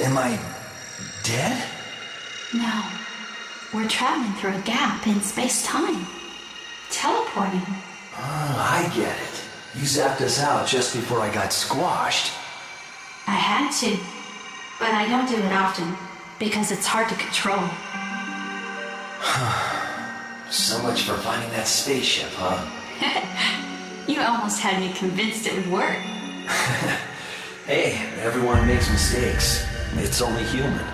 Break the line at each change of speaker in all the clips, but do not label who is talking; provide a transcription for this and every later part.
Am I dead?
No. We're traveling through a gap in space-time. Teleporting.
Oh, I get it. You zapped us out just before I got squashed.
I had to, but I don't do it often, because it's hard to control.
So much for finding that spaceship, huh?
You almost had me convinced it would work.
Hey, everyone makes mistakes. It's only human.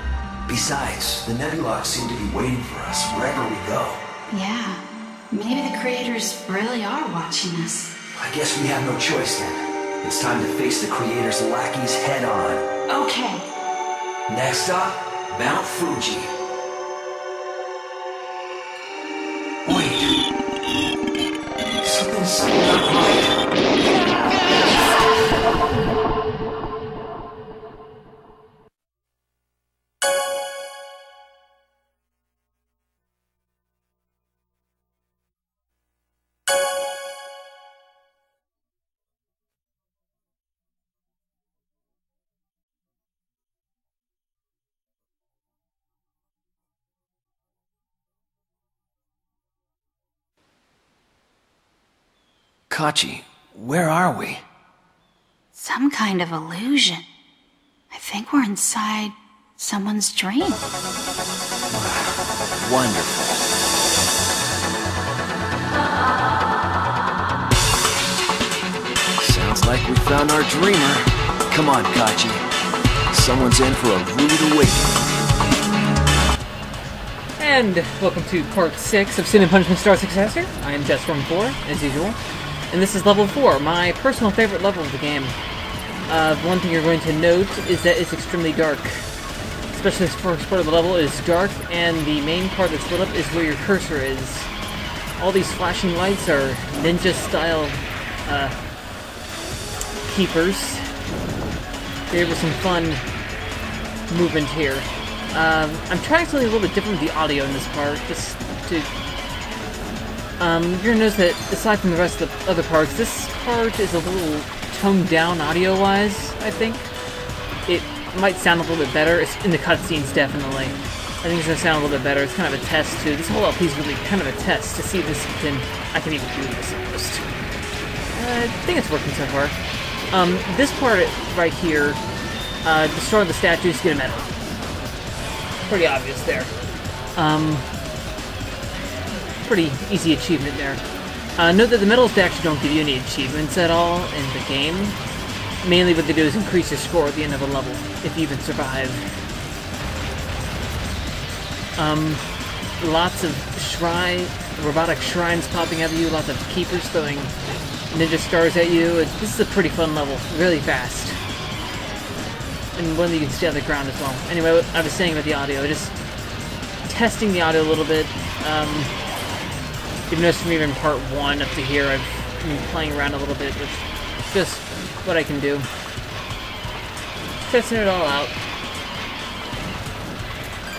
Besides, the Nebulocks seem to be waiting for us wherever we go.
Yeah, maybe the creators really are watching us.
I guess we have no choice then. It's time to face the creators' lackeys head on.
Okay.
Next up, Mount Fuji. Wait. Something's not right. Kachi, where are we?
Some kind of illusion. I think we're inside someone's dream.
Wonderful. Sounds like we found our dreamer. Come on, Kachi. Someone's in for a rude awakening.
And welcome to part 6 of Sin and Punishment Star Successor. I am Jess14, as usual. And this is level 4, my personal favorite level of the game. One thing you're going to note is that it's extremely dark. Especially this first part of the level is dark, and the main part that's lit up is where your cursor is. All these flashing lights are ninja-style keepers. There was some fun movement here. I'm trying something a little bit different with the audio in this part, just to... you're gonna notice that, aside from the rest of the other parts, this part is a little toned down audio-wise, I think. It might sound a little bit better, it's in the cutscenes, definitely. I think it's gonna sound a little bit better. It's kind of a test, too. This whole LP is really kind of a test to see if I can even do this almost. I think it's working so far. This part right here, destroy the statues, get a medal. Pretty obvious there. Pretty easy achievement there. Note that the medals actually don't give you any achievements at all in the game. Mainly what they do is increase your score at the end of a level, if you even survive. Lots of robotic shrines popping out of you, lots of keepers throwing ninja stars at you. This is a pretty fun level, really fast. And one that you can stay on the ground as well. Anyway, what I was saying about the audio, just testing the audio a little bit. You've noticed from even part 1 up to here, I've been playing around a little bit with just what I can do. Testing it all out.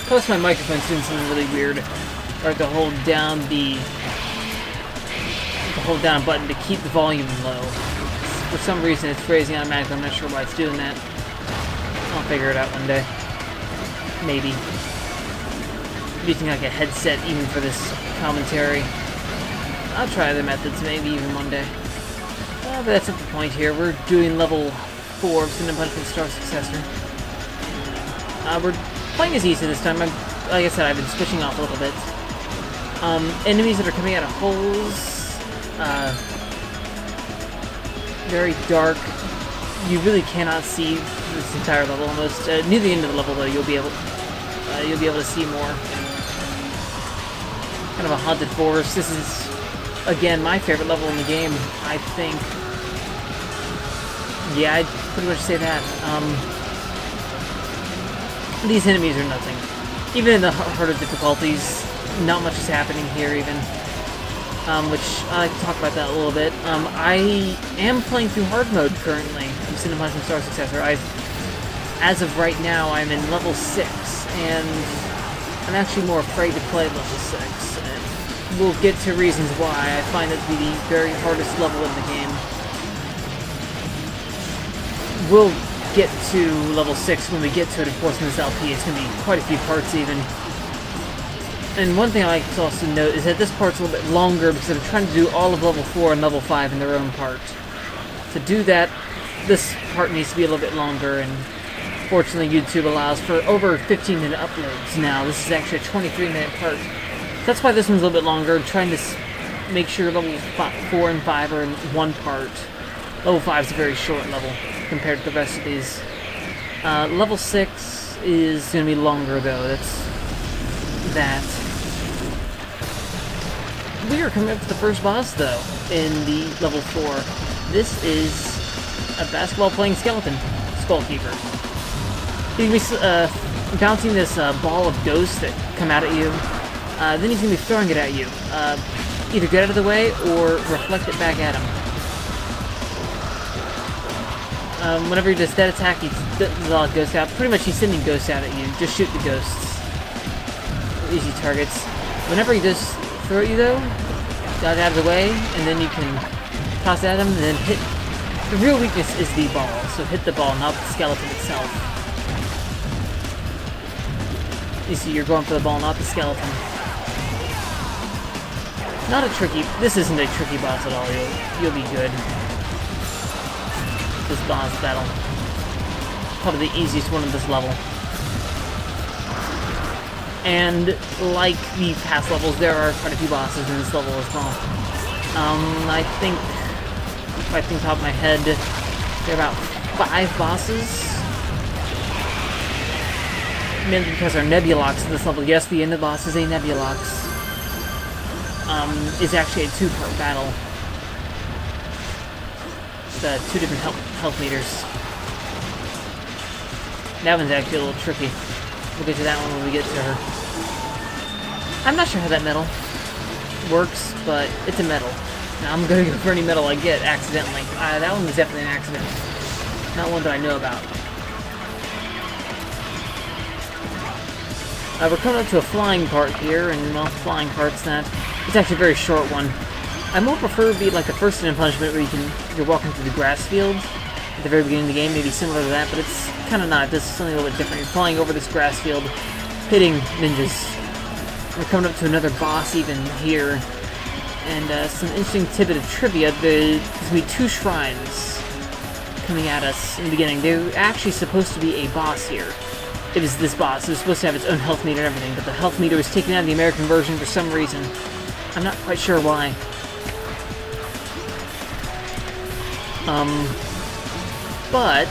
Plus my microphone's doing something really weird. I have to hold down button to keep the volume low. For some reason it's phrasing automatically, I'm not sure why it's doing that. I'll figure it out one day. Maybe. I'm using like a headset even for this commentary. I'll try other methods, maybe even one day. But that's not the point here. We're doing level 4 of Sin and Punishment Star Successor. We're playing as easy this time. Like I said, I've been switching off a little bit. Enemies that are coming out of holes. Very dark. You really cannot see this entire level almost. Near the end of the level, though, you'll be able to see more. Kind of a haunted forest. This is, again, my favorite level in the game, I think. Yeah, I'd pretty much say that. These enemies are nothing. Even in the harder difficulties, not much is happening here, even. Which, I can talk about that a little bit. I am playing through hard mode currently of Sin and Punishment Star Successor. As of right now, I'm in level 6, and I'm actually more afraid to play level 6. And we'll get to reasons why. I find it to be the very hardest level in the game. We'll get to level 6, when we get to it, of course, in this LP, it's going to be quite a few parts even. And one thing I like to also note is that this part's a little bit longer because I'm trying to do all of level 4 and level 5 in their own part. To do that, this part needs to be a little bit longer, and fortunately YouTube allows for over 15-minute uploads now. This is actually a 23-minute part. That's why this one's a little bit longer, trying to make sure level 4 and 5 are in one part. Level 5 is a very short level compared to the rest of these. Level 6 is going to be longer though, that's that. We are coming up to the first boss though, in the level 4. This is a basketball-playing skeleton, Skullkeeper. He's going to be bouncing this ball of ghosts that come out at you. Then he's going to be throwing it at you. Either get out of the way or reflect it back at him. Whenever he does that attack, he does a lot of ghosts out. Pretty much he's sending ghosts out at you. Just shoot the ghosts. Easy targets. Whenever he does throw at you though, got out of the way, and then you can toss at him and then hit. The real weakness is the ball, so hit the ball, not the skeleton itself. You see, you're going for the ball, not the skeleton. Not a tricky. This isn't a tricky boss at all. You'll be good. This boss battle, probably the easiest one of this level. And like the past levels, there are quite a few bosses in this level as well. I think, if I think top of my head, there are about 5 bosses. Mainly because there are Nebulox in this level. Yes, the end of the boss is a Nebulox. Is actually a 2-part battle. It's 2 different health meters. That one's actually a little tricky. We'll get to that one when we get to her. I'm not sure how that medal works, but it's a medal. Now, I'm gonna go for any medal I get accidentally. That one was definitely an accident. Not one that I know about. We're coming up to a flying part here, and well, flying part's that. It's actually a very short one. I more prefer it be like the first Sin and Punishment where you're walking through the grass field at the very beginning of the game, maybe similar to that, but it's kind of not. This is something a little bit different. You're flying over this grass field, hitting ninjas. We're coming up to another boss even here, and some interesting tidbit of trivia. There's going to be 2 shrines coming at us in the beginning. They're actually supposed to be a boss here. It was this boss. It was supposed to have its own health meter and everything, but the health meter was taken out of the American version for some reason. I'm not quite sure why. But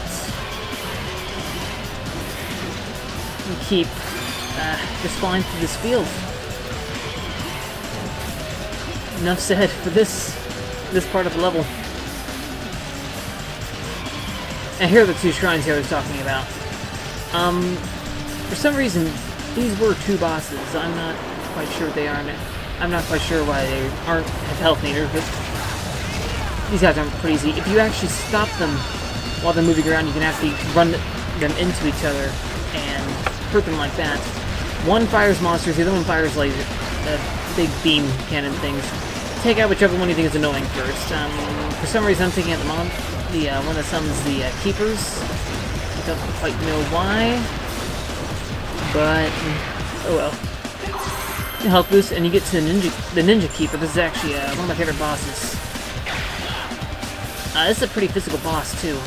we keep just flying through this field. Enough said for this part of the level. And here are the 2 shrines here I was talking about. For some reason, these were 2 bosses. I'm not quite sure what they are. I'm not quite sure why they aren't have health meters, but these guys aren't pretty easy. If you actually stop them while they're moving around, you can actually run them into each other and hurt them like that. One fires monsters, the other one fires laser, big beam cannon things. Take out whichever one you think is annoying first. For some reason, I'm taking out the one that summons the keepers. I don't quite know why, but oh well. Health boost, and you get to the Ninja Keeper. This is actually one of my favorite bosses. This is a pretty physical boss too.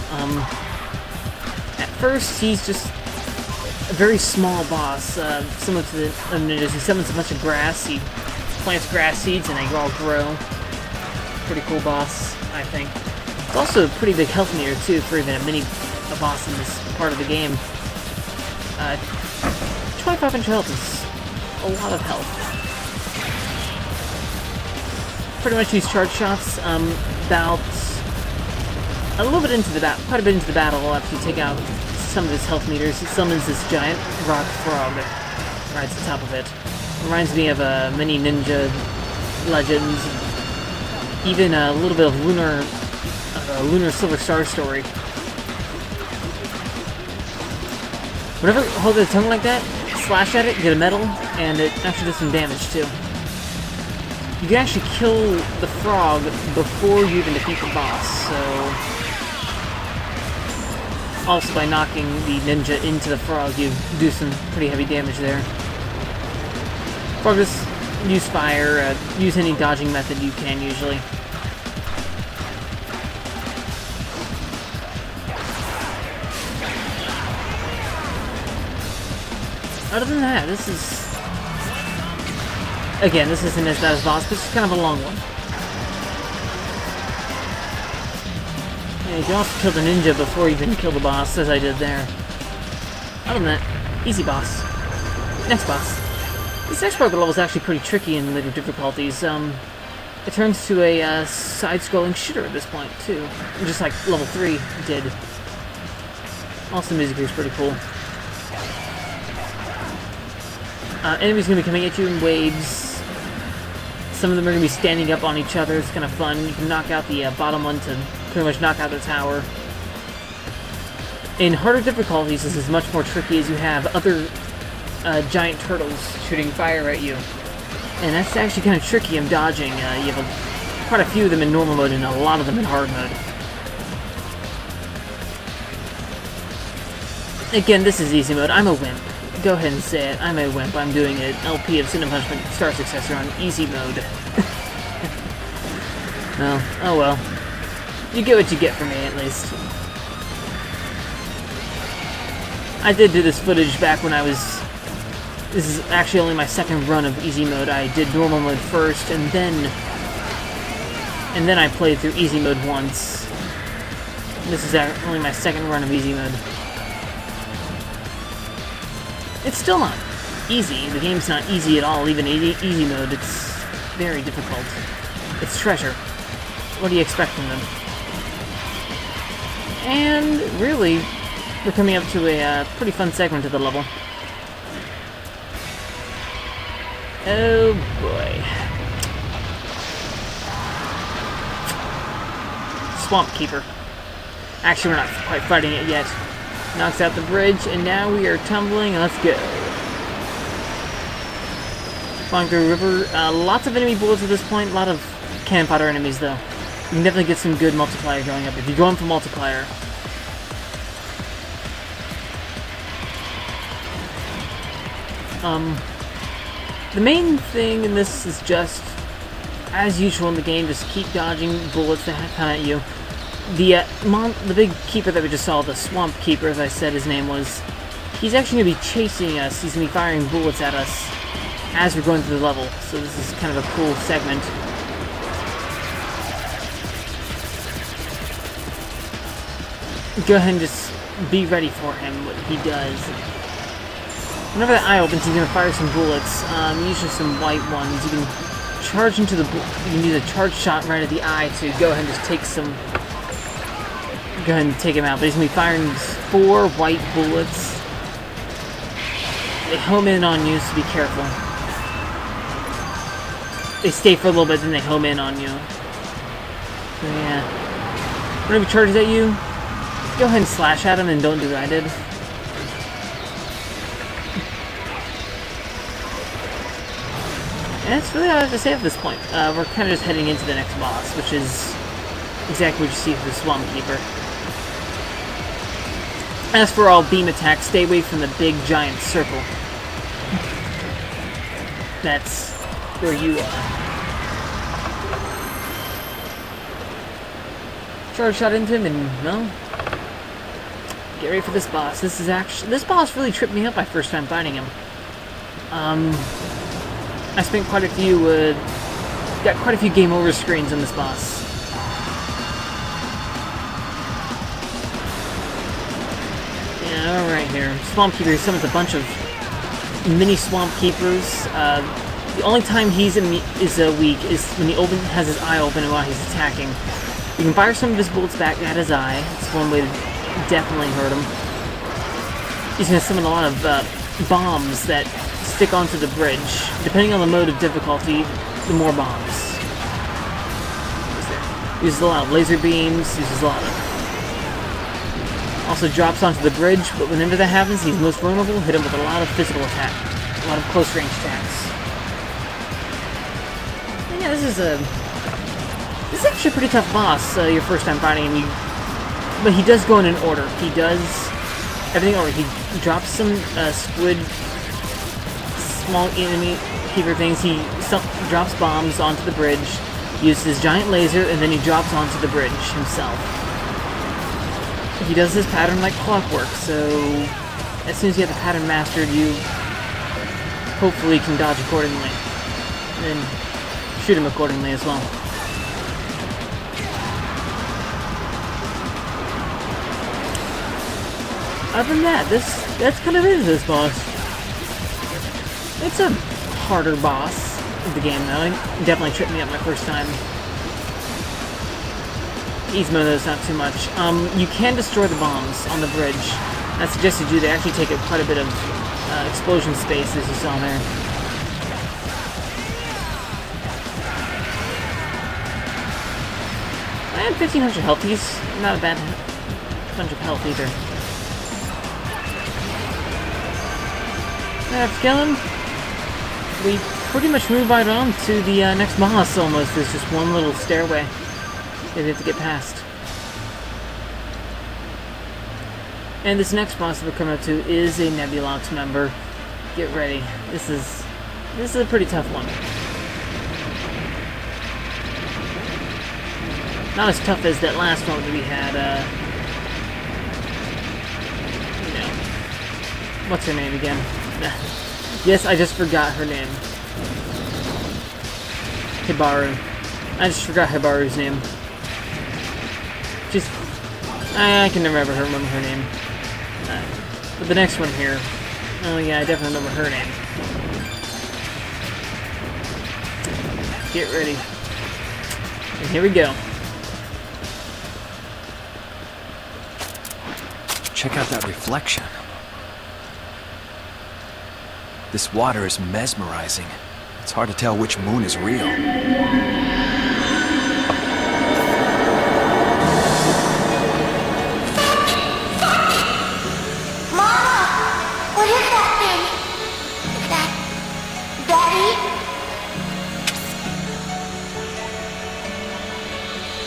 At first, he's just a very small boss, similar to the ninjas. He summons a bunch of grass. He plants grass seeds, and they all grow. Pretty cool boss, I think. It's also a pretty big health meter too for even a boss in this part of the game. 2500 health is a lot of health. Pretty much these charge shots, about a little bit into the battle, quite a bit into the battle after you take out some of his health meters. It summons this giant rock frog that rides the top of it. Reminds me of many ninja legends, even a little bit of lunar Silver Star story. Whenever you hold the tongue like that, slash at it, get a medal, and it actually does some damage too. You can actually kill the frog before you even defeat the boss, so Also, by knocking the ninja into the frog, you do some pretty heavy damage there. Frog, just use fire, use any dodging method you can usually. Other than that, this is... Again, this isn't as bad as boss, but it's kind of a long one. Yeah, you can also kill the ninja before you even kill the boss, as I did there. Other than that, easy boss. Next boss. This next part of the level is actually pretty tricky in later difficulties. It turns to a side-scrolling shooter at this point, too. Just like level 3 did. Also, the music here is pretty cool. Enemies are going to be coming at you in waves. Some of them are going to be standing up on each other. It's kind of fun. You can knock out the bottom one to pretty much knock out the tower. In harder difficulties, this is much more tricky as you have other giant turtles shooting fire at you. And that's actually kind of tricky in dodging. You have quite a few of them in normal mode and a lot of them in hard mode. Again, this is easy mode. I'm a wimp. Go ahead and say it. I'm a wimp. I'm doing an LP of Sin and Punishment Star Successor on easy mode. No. Oh well. You get what you get from me, at least. I did do this footage back when I was... This is actually only my second run of easy mode. I did normal mode first, and then I played through easy mode once. This is only my second run of easy mode. It's still not easy. The game's not easy at all. Even easy mode, it's very difficult. It's treasure. What do you expect from them? And really, we're coming up to a pretty fun segment of the level. Oh boy. Swamp Keeper. Actually, we're not quite fighting it yet. Knocks out the bridge, and now we are tumbling, and let's go. Flying through a river. Lots of enemy bullets at this point. A lot of cannon fodder enemies, though. You can definitely get some good multiplier going up if you're going for multiplier. The main thing in this is just, as usual in the game, just keep dodging bullets that come at you. The big keeper that we just saw, the Swamp Keeper, as I said his name was, he's actually going to be chasing us. He's going to be firing bullets at us as we're going through the level. So this is kind of a cool segment. Go ahead and just be ready for him, what he does. Whenever that eye opens, he's going to fire some bullets, usually some white ones. You can charge into the... You can use a charge shot right at the eye to go ahead and just take some... Go ahead and take him out. But he's going to be firing 4 white bullets. They home in on you, so be careful. They stay for a little bit, then they home in on you. So yeah. Whenever he charges at you, go ahead and slash at him and don't do what I did. And that's really all I have to say at this point. We're kind of just heading into the next boss, which is exactly what you see with the Swamp Keeper. As for all beam attacks, stay away from the big giant circle. That's where you are. Charge shot into him and, well, get ready for this boss. This boss really tripped me up my first time fighting him. I spent quite a few, got quite a few game over screens on this boss. Yeah, alright here. Swamp Keeper summons a bunch of mini Swamp Keepers. The only time he's weak is when he has his eye open and while he's attacking. You can fire some of his bullets back at his eye. It's one way to definitely hurt him. He's going to summon a lot of bombs that stick onto the bridge. Depending on the mode of difficulty, the more bombs. Uses a lot of laser beams, uses a lot of... Also drops onto the bridge, but whenever that happens, he's most vulnerable. Hit him with a lot of physical attack. A lot of close range attacks. And yeah, this is actually a pretty tough boss, your first time fighting him. but he does go in an order. He does everything in order. He drops some squid, small enemy keeper things. He drops bombs onto the bridge, uses his giant laser, and then he drops onto the bridge himself. He does this pattern like clockwork, so as soon as you have the pattern mastered, you hopefully can dodge accordingly. And shoot him accordingly as well. Other than that, that's kind of it, this boss. It's a harder boss of the game, though. It definitely tripped me up my first time. Easy mode, though, is not too much. You can destroy the bombs on the bridge. I suggest you do. They actually take up quite a bit of explosion space, as you saw there. I had 1,500 health. He's not a bad bunch of health either. After killing him, we pretty much move right on to the next boss almost. There's just one little stairway that we have to get past. And this next boss that we're coming up to is a Nebulox member. Get ready. This is a pretty tough one. Not as tough as that last one that we had, you know, what's her name again? Yes, I just forgot her name. Hibaru. I just forgot Hibaru's name. Just, I can never remember her name. But the next one here, oh yeah, I definitely remember her name. Get ready. And here we go.
Check out that reflection. This water is mesmerizing. It's hard to tell which moon is real.
Mama! What is that thing? Is that Daddy?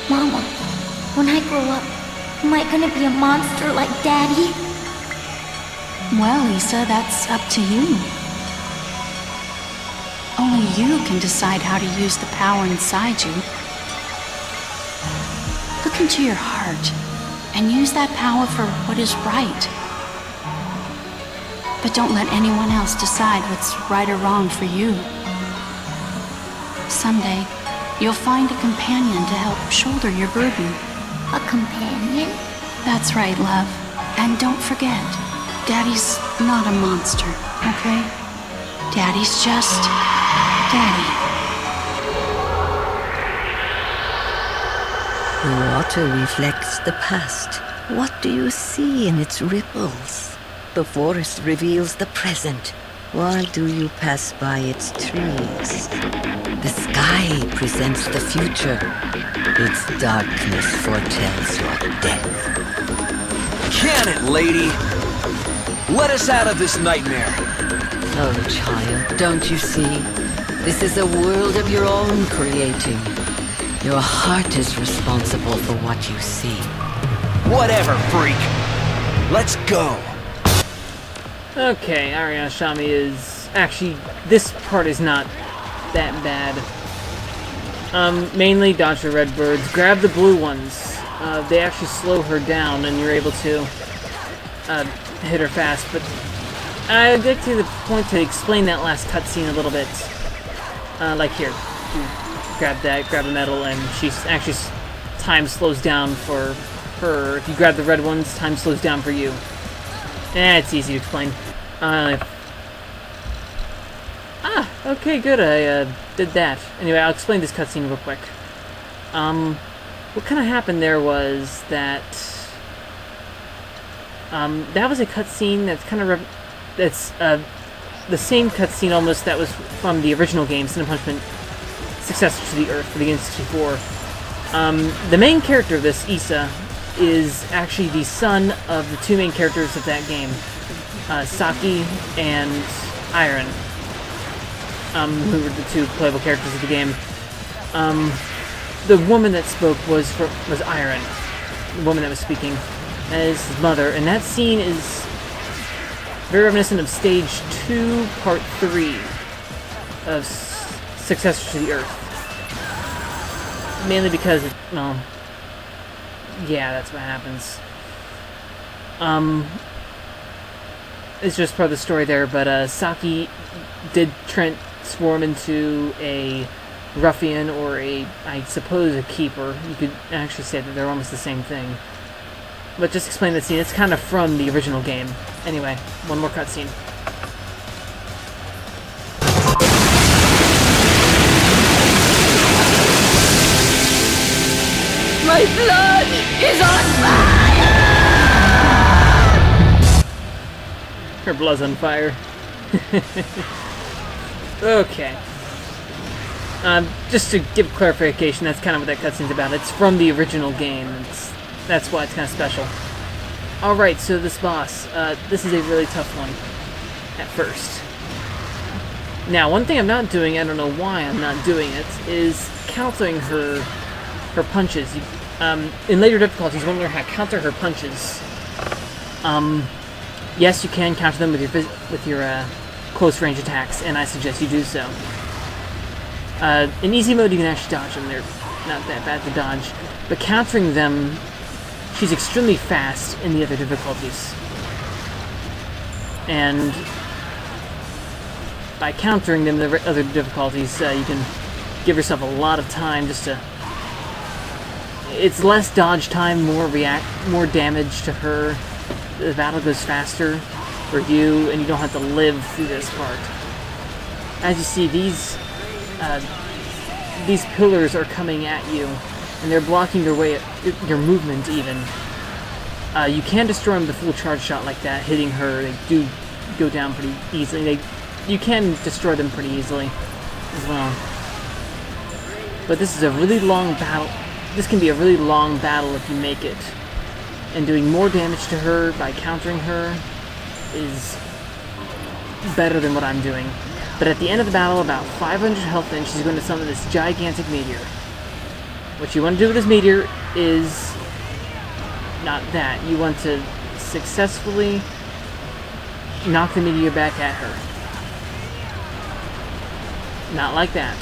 Mama, when I grow up, am I gonna be a monster like Daddy?
Well, Lisa, that's up to you. Only you can decide how to use the power inside you. Look into your heart and use that power for what is right. But don't let anyone else decide what's right or wrong for you. Someday, you'll find a companion to help shoulder your burden.
A companion?
That's right, love. And don't forget, Daddy's not a monster, okay? Daddy's just Daddy.
The water reflects the past. What do you see in its ripples? The forest reveals the present. Why do you pass by its trees? The sky presents the future. Its darkness foretells your death.
Can it, lady? Let us out of this nightmare.
Oh, child, don't you see? This is a world of your own creating. Your heart is responsible for what you see.
Whatever, freak. Let's go.
Okay, Ariana Shami is... Actually, this part is not that bad. Mainly dodge the red birds. Grab the blue ones. They actually slow her down and you're able to hit her fast. But I'd get to the point to explain that last cutscene a little bit. Like here. You grab that, grab a medal, and she's actually... Time slows down for her. If you grab the red ones, time slows down for you. It's easy to explain. Okay, good. I did that. Anyway, I'll explain this cutscene real quick. What kind of happened there was that that was a cutscene that's kind of that's the same cutscene almost that was from the original game, Sin and Punishment: Successor to the Earth for the game 64. The main character of this, Issa, is actually the son of the two main characters of that game, Saki and Iron, who were the two playable characters of the game. The woman that spoke was Iron, the woman that was speaking, as his mother, and that scene is very reminiscent of Stage 2, Part 3 of Successor to the Earth. Mainly because, well, yeah, that's what happens. It's just part of the story there, but Saki did transform into a ruffian, or I suppose a keeper. You could actually say that they're almost the same thing. But just explain the scene. It's kind of from the original game. Anyway, one more cutscene.
My blood is on fire!
Her blood's on fire. Okay. Just to give clarification, that's kind of what that cutscene's about. It's from the original game. That's why it's kind of special. Alright, so this boss. This is a really tough one. At first. Now, one thing I'm not doing, I don't know why I'm not doing it, is countering her punches. In later difficulties, you want to learn how to counter her punches. Yes, you can counter them with your close range attacks, and I suggest you do so. In easy mode, you can actually dodge them. They're not that bad to dodge. But countering them, she's extremely fast in the other difficulties. And by countering them in the other difficulties, you can give yourself a lot of time just to... It's less dodge time, more damage to her. The battle goes faster for you, and you don't have to live through this part. As you see, these pillars are coming at you, and they're blocking your movement even. You can destroy them with a full charge shot like that, hitting her. They do go down pretty easily. You can destroy them pretty easily as well. But this is a really long battle. This can be a really long battle if you make it. And doing more damage to her by countering her is better than what I'm doing. But at the end of the battle, about 500 health in, she's going to summon this gigantic meteor. What you want to do with this meteor is not that. You want to successfully knock the meteor back at her. Not like that.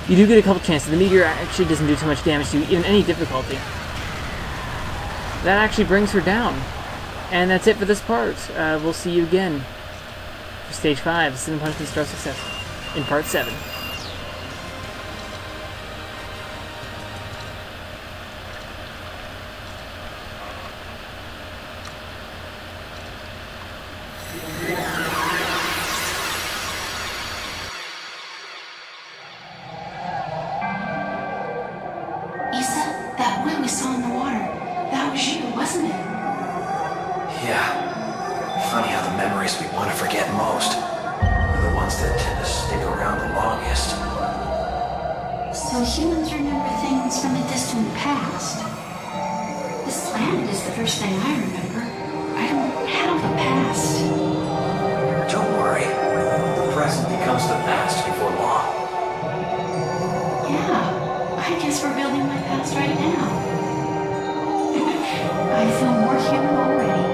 You do get a couple chances. The meteor actually doesn't do too much damage to you in any difficulty. That actually brings her down. And that's it for this part. We'll see you again for Stage 5, Sin and Punishment Star Successor, in Part 7.
That one we saw in the water, that was you, wasn't it?
Yeah. Funny how the memories we want to forget most are the ones that tend to stick around the longest.
So humans remember things from the distant past. This planet is the first thing I remember. I don't have a past.
Don't worry. The present becomes the past before long.
Yeah, I guess we're building my past right now. I feel more human already.